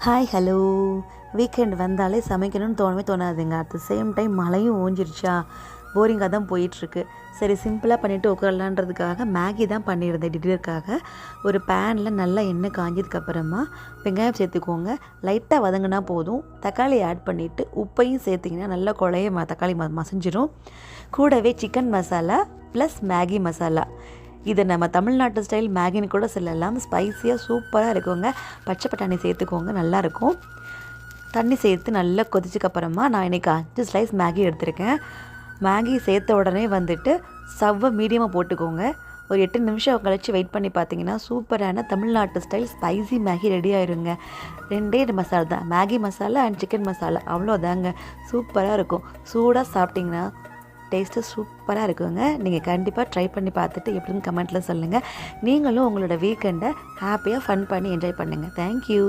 Hi hello. Weekend வந்தாலே சமைக்கணும்னு தோணவே தோணாதுங்க. At the same time மழையும் ஓஞ்சிருச்சா, போரிங்காக தான் போயிட்டுருக்கு. சரி சிம்பிளாக பண்ணிவிட்டு உட்காரலான்றதுக்காக மேகி தான் பண்ணியிருந்தேன் டின்னருக்காக. ஒரு பேனில் நல்லா எண்ணெய் காஞ்சதுக்கப்புறமா வெங்காயம் சேர்த்துக்கோங்க. லைட்டாக வதங்கினா போதும். தக்காளி ஆட் பண்ணிவிட்டு உப்பையும் சேர்த்திங்கன்னா நல்லா குழைய தக்காளி மசிஞ்சிரும். கூடவே chicken masala plus Maggi masala, இதை நம்ம தமிழ்நாட்டு ஸ்டைல் மேகின்னு கூட சொல்லலாம். ஸ்பைஸியாக சூப்பராக இருக்குங்க. பச்சை பட்டாணி சேர்த்துக்கோங்க, நல்லாயிருக்கும். தண்ணி சேர்த்து நல்லா கொதிச்சக்கப்புறமா நான் இன்றைக்கி 5 ஸ்லைஸ் மேகி எடுத்திருக்கேன். மேகி சேர்த்த உடனே ஸ்டவ்வை மீடியமாக போட்டுக்கோங்க. ஒரு 8 நிமிஷம் கழித்து வெயிட் பண்ணி பார்த்தீங்கன்னா சூப்பரான தமிழ்நாட்டு ஸ்டைல் ஸ்பைசி மேகி ரெடி ஆயிருங்க. 2 மசாலா தான், Maggi masala and chicken masala, அவ்வளோதாங்க. சூப்பராக இருக்கும். சூடாக சாப்பிட்டிங்கன்னா டேஸ்ட்டு சூப்பராக இருக்குங்க. நீங்கள் கண்டிப்பாக ட்ரை பண்ணி பார்த்துட்டு எப்படின்னு கமெண்ட்டில் சொல்லுங்கள். நீங்களும் உங்களோட வீக்கெண்டை ஹாப்பியாக ஃபன் பண்ணி என்ஜாய் பண்ணுங்கள். தேங்க்யூ.